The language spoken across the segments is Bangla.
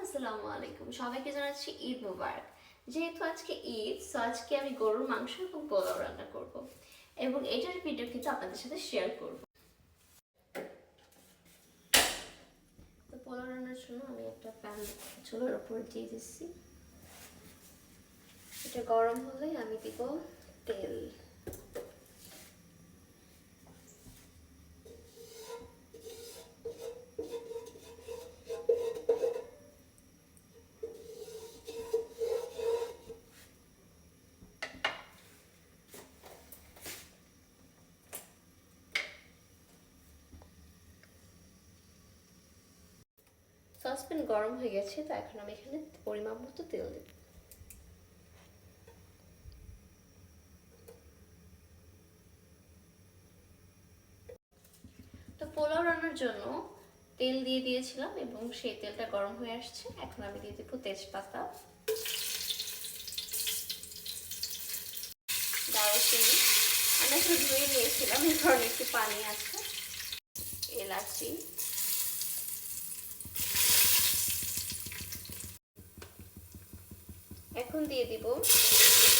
আসসালামু আলাইকুম, সবাইকে জানাচ্ছি ঈদ মুবারক। যেহেতু আজকে ঈদ, সো আজকে আমি গরুর মাংস এবং পোলাও রান্না করব এবং এটার ভিডিও কিন্তু আপনাদের সাথে শেয়ার করব। তো পোলাও রান্নার জন্য আমি একটা প্যান চুলার উপর দিয়ে দিচ্ছি। এটা গরম হলে আমি দিব তেল। সসপ্যান গরম হয়ে গেছে, তো এখন আমি এখানে পরিমাণ মতো তেল দেব। তো পোলাও রান্নার জন্য তেল দিয়ে দিয়েছিলাম এবং সেই তেলটা গরম হয়ে আসছে। এখন আমি দিয়ে দেবো তেজপাতা, দারুচিনি, আমি আসলে ধুয়ে নিয়েছিলাম, এই কারণে একটু পানি আছে, এলাচি, এখন দিয়ে দিব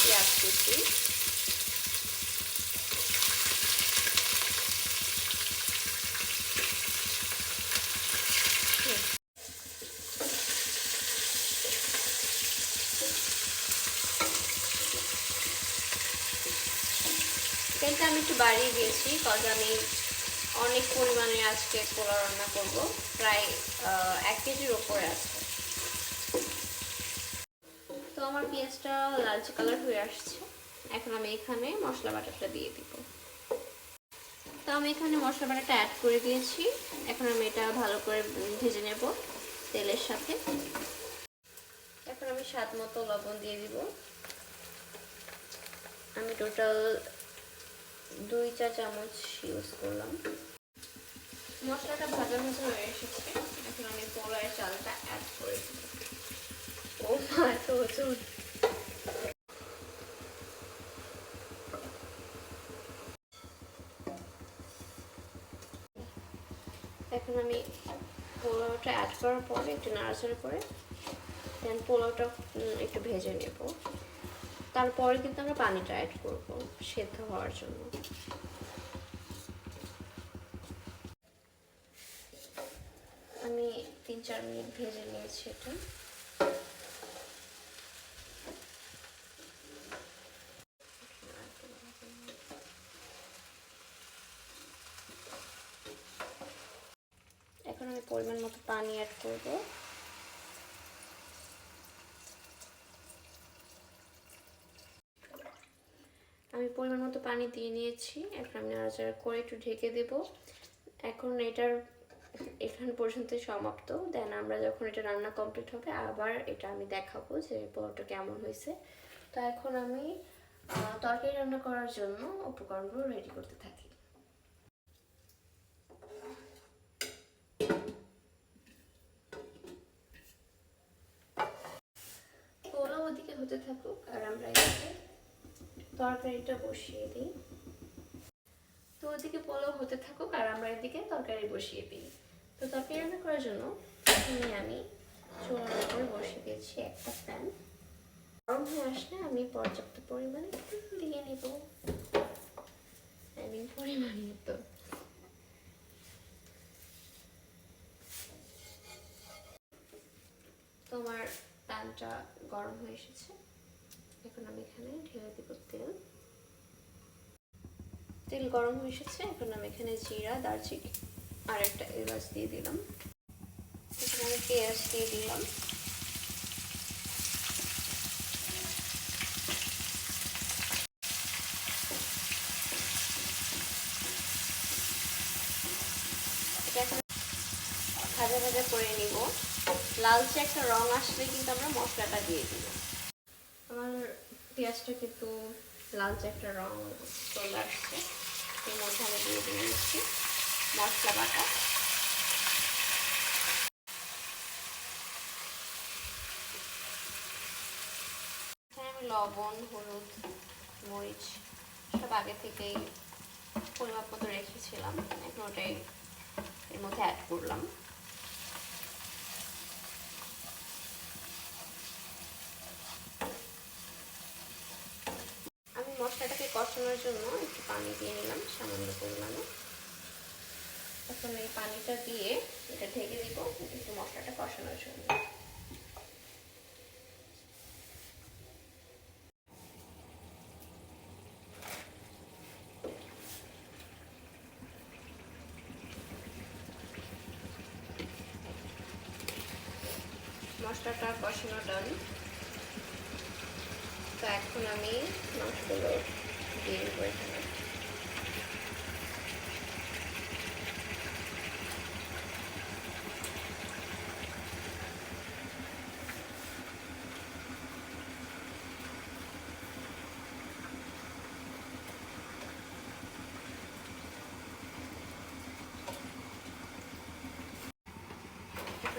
পেঁয়াজ কুচি, তেলটা আমি একটু বাড়িয়ে দিয়েছি কারণ আমি অনেক পরিমাণে আজকে পোলাও রান্না করব, প্রায় 1 কেজির ওপরে আছে। তো আমার পেঁয়াজটা লালচে কালার হয়ে আসছে, এখন আমি এখানে মশলা বাটাটা দিয়ে দিব। তো আমি এখানে মশলা বাটাটা অ্যাড করে দিয়েছি, এখন আমি এটা ভালো করে ভেজে নেব তেলের সাথে। এখন আমি স্বাদ মতো লবণ দিয়ে দিব। আমি টোটাল 2 চা চামচ ইউজ করলাম। মশলাটা ভাজা ভাজা হয়ে এসেছে, এখন আমি পোলাওয়ের চালটা অ্যাড করে দিব। ও মা, এত ওজন! এখন আমি পোলাওটা অ্যাড করার পরে একটু নাড়াচাড়া করে দেন পোলাওটা একটু ভেজে নেব। তারপরে কিন্তু আমরা পানিটা অ্যাড করব সেদ্ধ হওয়ার জন্য। আমি 3-4 মিনিট ভেজে নিয়েছি এটা। এখন আমি পরিমাণ মতো পানি অ্যাড করব। আমি পরিমাণ মতো পানি দিয়ে নিয়েছি, এখন আমি নাড়াচাড়া করে একটু ঢেকে দেব। এখন এটার এখান পর্যন্ত সমাপ্ত। দেন আমরা যখন এটা রান্না কমপ্লিট হবে আবার এটা আমি দেখাবো যে পোলাওটা কেমন হয়েছে। তো এখন আমি তরকারি রান্না করার জন্য উপকরণগুলো রেডি করতে থাকি। পোলাও ওদিকে হতে থাকুক আর আমরা এদিকে তরকারিটা বসিয়ে দিই। তো ওদিকে পোলাও হতে থাকুক আর আমরা এদিকে তরকারি বসিয়ে দিই। তো তরকারি রান্না করার জন্য আমি চুলার উপরে বসিয়ে দিয়েছি একটা প্যান। গরম হয়ে আসলে আমি পর্যাপ্ত পরিমাণে দিয়ে নিব। পরিমাণে তো তোমার প্যানটা গরম হয়ে এসেছে, এখন আমি এখানে ঢেলে দিব তেল। তেল গরম হয়ে এসেছে, এখন আমি এখানে জিরা, দারচিনি আর একটা এলাচ দিয়ে দিলাম। এখানে আমি পেঁয়াজ দিয়ে দিলাম। এটা এখন ভাজা ভাজা করে নিব। লালচে একটা রং আসলে কিন্তু আমরা মশলাটা দিয়ে দিব। আমার পেঁয়াজটা কিন্তু লালচে একটা রং চলে আসছে, এর মধ্যে আমি দিয়ে দিয়েছি মশলা বাটা। এখানে আমি লবণ, হলুদ, মরিচ সব আগে থেকেই পরিমাপ মতো রেখেছিলাম, এখন ওটাই এর মধ্যে অ্যাড করলাম। কষানোর জন্য একটু পানি দিয়ে নিলাম সামান্য পরিমাণে। এখন এই পানিটা দিয়ে এটা ঢেকে দিব একটু মশলাটা কষানোর জন্য। মশলাটা কষানো ডান। তো এখন আমি মাংসগুলো দিয়ে দেবো এখানে।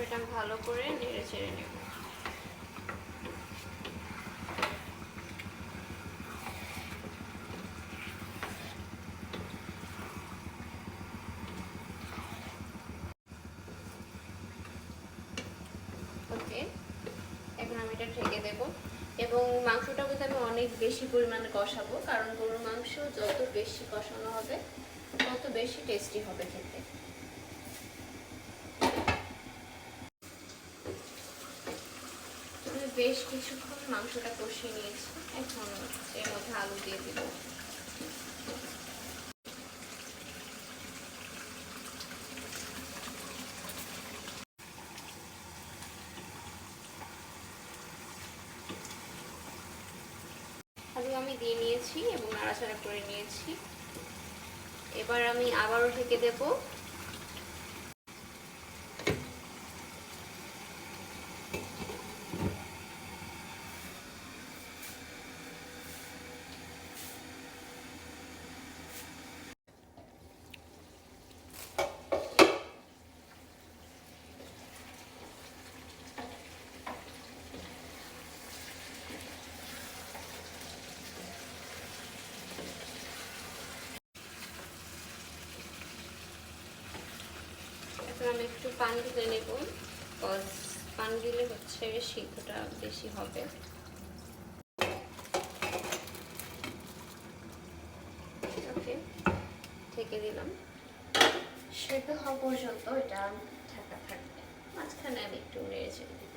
এটা ভালো করে নেড়ে চেড়ে নেব। ওকে, এখন আমি এটা ঢেকে দেব এবং মাংসটা কিন্তু আমি অনেক বেশি পরিমাণে কষাবো, কারণ গরুর মাংস যত বেশি কষানো হবে তত বেশি টেস্টি হবে খেতে। বেশ কিছুক্ষণ মাংসটা কষিয়ে নিয়েছি, এখন এর মধ্যে আলু দিয়ে দিব। আলু আমি দিয়ে নিয়েছি এবং নাড়াচাড়া করে নিয়েছি। এবার আমি আবারও ঢেকে দেব। আমি একটু পানি দিলে নেব, বিকজ পানি দিলে হচ্ছে সিদ্ধটা বেশি হবে। ওকে, ঢেকে দিলাম। সেদ্ধ হওয়া পর্যন্ত এটা ঢাকা থাকবে। মাঝখানে আমি একটু নেড়ে চেড়ে দিই।